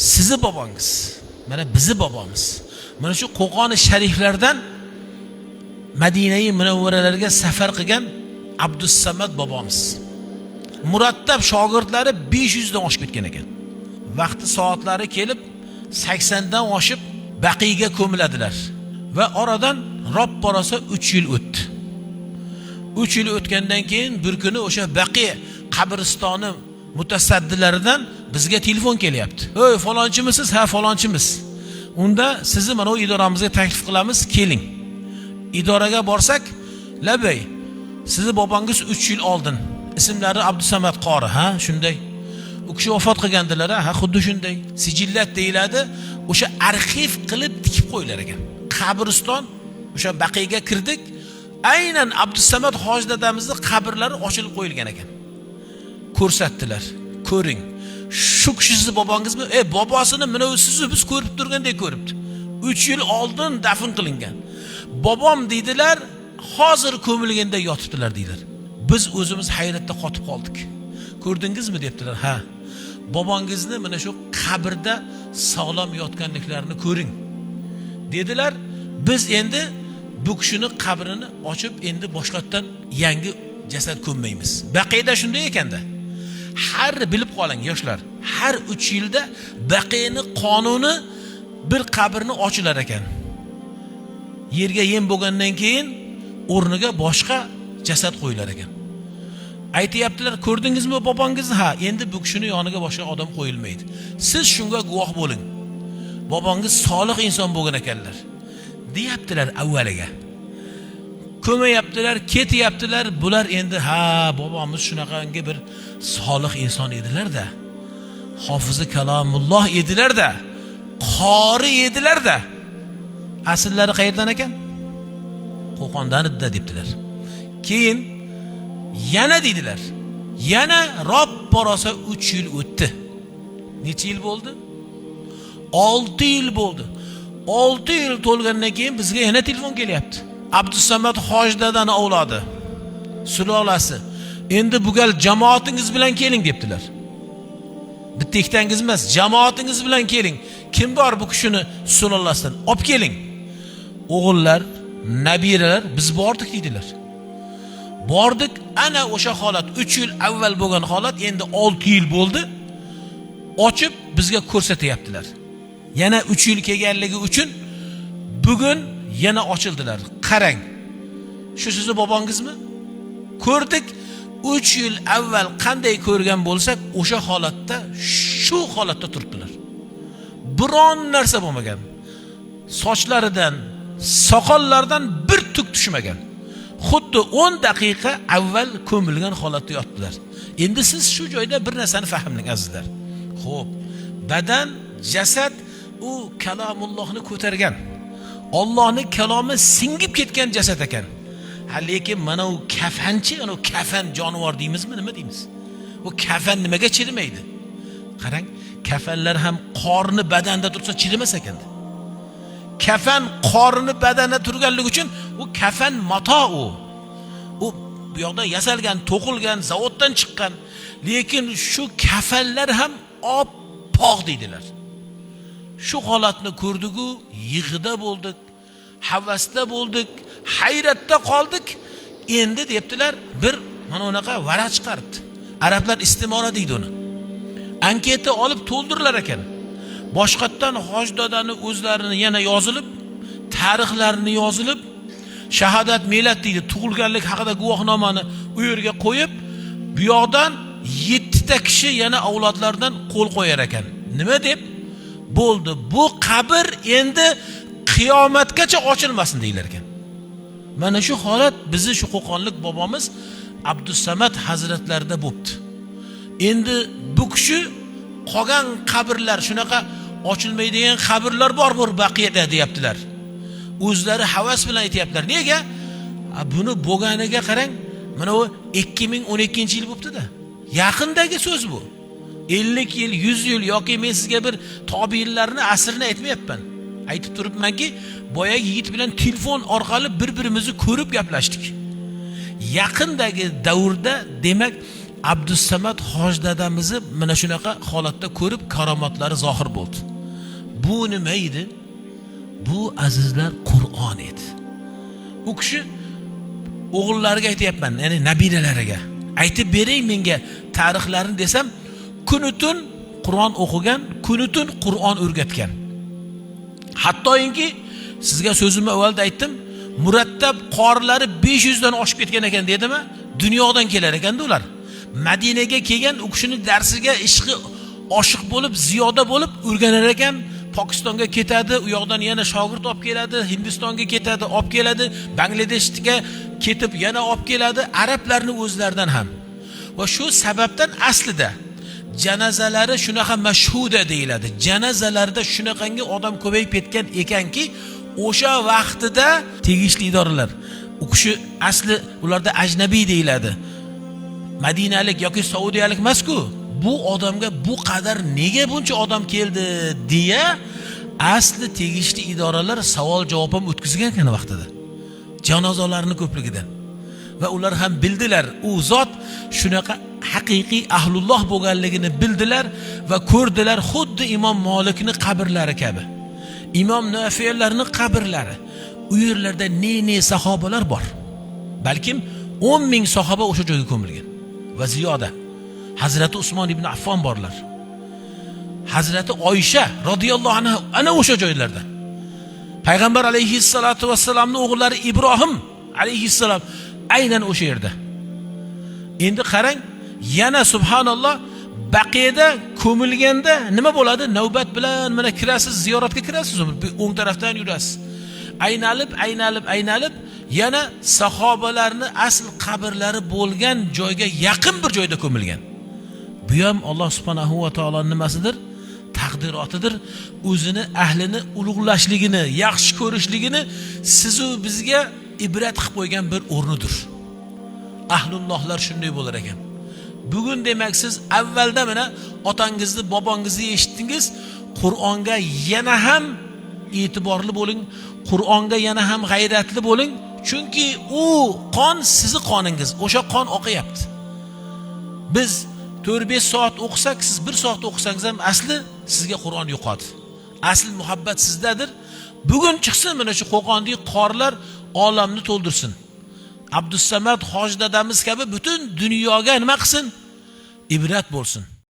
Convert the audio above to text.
sizni bobongiz, mana bizni bobomiz. Mana shu Qo'qon shariflardan Madinai Munavvaralarga safar qilgan Abdussamad bobomiz. Murattab shogirdlari 500 dan oshib ketgan ekan. Vaqti soatlari kelib 80 dan oshib Baqiyga ko'miladilar va oradan ro'pparasa 3 yil o'tdi. 3 yil o'tgandan keyin bir kuni o'sha Baqiy qabristoni mutasaddilaridan bizga telefon kelyapti. "Ey, falonchimisiz?" "Ha, falonchimiz. Unda sizni mana bu idoramizga taklif qilamiz, keling." Idoraga borsak, "Labay, sizni bobongiz 3 yil oldin, ismlari Abdusamad qori, ha, shunday. U kishi vafot qilgandilar, ha, xuddi shunday. Sijillat deyiladi, o'sha arxiv qilib tikib qo'ylar ekan. Qabriston, o'sha Baqiyga kirdik. Aynan Abdusamad hoji dadamizning qabrlari ochilib qo'yilgan ekan. Ko'rsatdilar. Ko'ring. Shu kishi sizni bobongizmi? Bobosini mana sizni biz ko'rib turgandek ko'ribdi. 3 yil oldin dafn qilingan. Bobom deydilar, hozir ko'milganda yotibdilar deydilar. Biz o'zimiz hayratda qotib qoldik. Ko'rdingizmi debdilar. Ha. Bobongizni mana shu qabrda sog'lom yotganliklarini ko'ring. Dedilar, biz endi bu kishini qabrini ochib endi boshqatdan yangi jasad ko'mmaymiz. Baqiyda shunday ekanda. Har bilib qoling yoshlar, har 3 yilda Baqiyning qonuni bir qabrni ochilar ekan. Yerga yem bo'lgandan keyin o'rniga boshqa jasad qo'yilar ekan. Aytayaptilar, ko'rdingizmi bobongizni? Ha, endi bu kishini yoniga boshqa odam qo'yilmaydi. Siz shunga guvoh bo'ling. Bobongiz solih inson bo'lgan ekanlar, deyaptilar avvaliga. Ko'mayaptilar, ketyaptilar. Bular endi ha, bobomiz shunaqangi bir solih inson edilar-da. Hofizi kalomulloh edilar-da. Qori edilar-da. Asllari qayerdan ekan? Qo'qondan edi debdilar. Keyin yana dedilar. Yana ro'pparasa 3 yil o'tdi. Necha yil bo'ldi? 6 yil bo'ldi. 6 yil to'lgandan keyin bizga yana telefon kelyapti. Abdusamad hoji dadani avlodi, sulolasi. Endi bu gal jamoatingiz bilan keling debdilar. Bitta ikkitangiz emas, jamoatingiz bilan keling. Kim bor bu kishini sulolasidan? Olib keling. O'g'illar, nabiralar biz bordik dedilar. Bordik, ana o'sha holat 3 yil avval bo'lgan holat endi 6 yil bo'ldi. Ochib bizga ko'rsatyaptilar. Yana 3 yil kelganligi uchun bugun yana ochildilar. Qarang. Shu sizni bobongizmi? Ko'rdik. 3 yil avval qanday ko'rgan bo'lsak, o'sha holatda, shu holatda turibdilar. Biron narsa bo'lmagan. Sochlaridan, soqollaridan bir tuk tushmagan. Xuddi 10 daqiqa avval ko'milgan holatda yotdilar. Endi siz shu joyda bir narsani fahmlang azizlar. Xo'p, badan, jasad u kalomullohni ko'targan. Allohning kalomi singib ketgan jasad ekan. Lekin mana u kafanchi, ana u kafan jonivor deymizmi, nima deymiz? U kafan nimaga chirimaydi? Qarang, kafanlar ham qorni badanda tursa chirimas ekan. Kafan qorni badanda turganligi uchun u kafan mato u. U bu yoqda yasalgan, to'qilgan, zavoddan chiqqan. Lekin shu kafanlar ham oppoq deydilar. Shu holatni ko'rdik-ku, yig'ida bo'ldik, havasda bo'ldik, hayratda qoldik. Endi debdilar, bir mana unaqa varaq chiqaribdi. Arablar istimora deydi uni. Anketa olib to'ldirilar ekan. Boshqatdan hoji dadani o'zlarini yana yozilib, tarixlarini yozilib, shahodat millat deydi, tug'ilganlik haqida guvohnomani u yerga qo'yib, bu yoqdan 7 ta kishi yana avlodlardan qo'l qo'yar ekan. Nima deb? Bo'ldi. Bu qabr endi qiyomatgacha ochilmasin deylar ekan. Mana shu holat bizni shu Qo'qonlik bobomiz Abdusamad hazratlarida bo'pti. Endi bu kishi qolgan qabrlar, shunaqa ochilmaydigan qabrlar bor Baqiyada deyaptilar. O'zlari havas bilan aytayaptilar. Nega? Buni bo'lganiga qarang, mana u 2012-yil bo'pti-da. Yaqindagi so'z bu. 50 yil, 100 yil yoki men sizga bir tobiinlarni asrini aytmayapman. Aytib turibmanki, boyagi yigit bilan telefon orqali bir-birimizni ko'rib gaplashdik. Yaqindagi davrda, demak, Abdussamad hoj dadamizni mana shunaqa holatda ko'rib karomatlari zohir bo'ldi. Bu nima edi? Bu azizlar Qur'on edi. U kishi o'g'illariga aytayapman, ya'ni nabiralariga. Aytib bering menga tarixlarini desam, kunutun Qur'on o'qigan, kunutun Qur'on o'rgatgan. Hattoki sizga so'zimni avvalda aytdim, murattab qorilari 500 dan oshib ketgan ekan dedimi? Dunyodan kelar ekanda ular. Madinaga kelgan u kishining darsiga ishqi oshiq bo'lib, ziyoda bo'lib o'rganar ekan. Pokistonga ketadi, u yoqdan yana shogird olib keladi, Hindistonga ketadi, olib keladi, Bangladeshga ketib yana olib keladi, arablarning o'zlaridan ham. Va shu sababdan aslida janozalari shunaqa mashhuda deyiladi. Janozalarda shunaqangi odam ko'payib ketgan ekanki, o'sha vaqtida tegishli idoralar, u kishi asli ularda ajnabiy deyiladi. Madinalik yoki saudiyalik emas-ku. Bu odamga bu qadar nega buncha odam keldi deya asli tegishli idoralar savol javob ham o'tkazgan ekan vaqtida. Janozalarning ko'pligidan. Va ular ham bildilar, u zot shunaqa haqiqiy ahlulloh bo'lganligini bildilar va ko'rdilar, xuddi Imom Malikning qabrlari kabi. Imom Nafi'larning qabrlari. U yerlarda ne sahobalar bor. Balkim 10 ming sahoba o'sha joyga ko'milgan va ziyoda. Hazrati Usmon ibn Affon borlar. Hazrati Oysha radhiyallohu anha ana o'sha joylarda. Payg'ambar alayhissalatu vassalamning o'g'illari Ibrohim alayhissalom aynan o'sha yerda. Endi qarang, yana subhanalloh Baqiyada ko'milganda nima bo'ladi? Navbat bilan mana kirasiz, ziyoratga kirasiz, o'ng tarafdan yurasiz. Aynalib yana sahobalarni asl qabrlari bo'lgan joyga yaqin bir joyda ko'milgan. Bu ham Alloh subhanahu va taoloning nimasidir? Taqdirotidir. O'zini ahlini ulug'lashligini, yaxshi ko'rishligini siz-u bizga ibrat qilib qo'ygan bir o'rnidir. Ahlullohlar shunday bo'lar ekan. Bugun demak siz avvalda mana otangizni, bobongizni eshitdingiz, Qur'onga yana ham e'tiborli bo'ling, Qur'onga yana ham g'ayratli bo'ling, chunki u qon sizni qoningiz, o'sha qon oqyapti. Biz 4-5 soat o'qisak, siz 1 soat o'qisangiz ham asli sizga Qur'on yo'qadi. Asl muhabbat sizdadir. Bugun chiqsin mana shu Qo'qondagi qorlar olamni to'ldirsin. Abdussamad hoj dadamiz kabi butun dunyoga nima qilsin? Ibrat bo'lsin.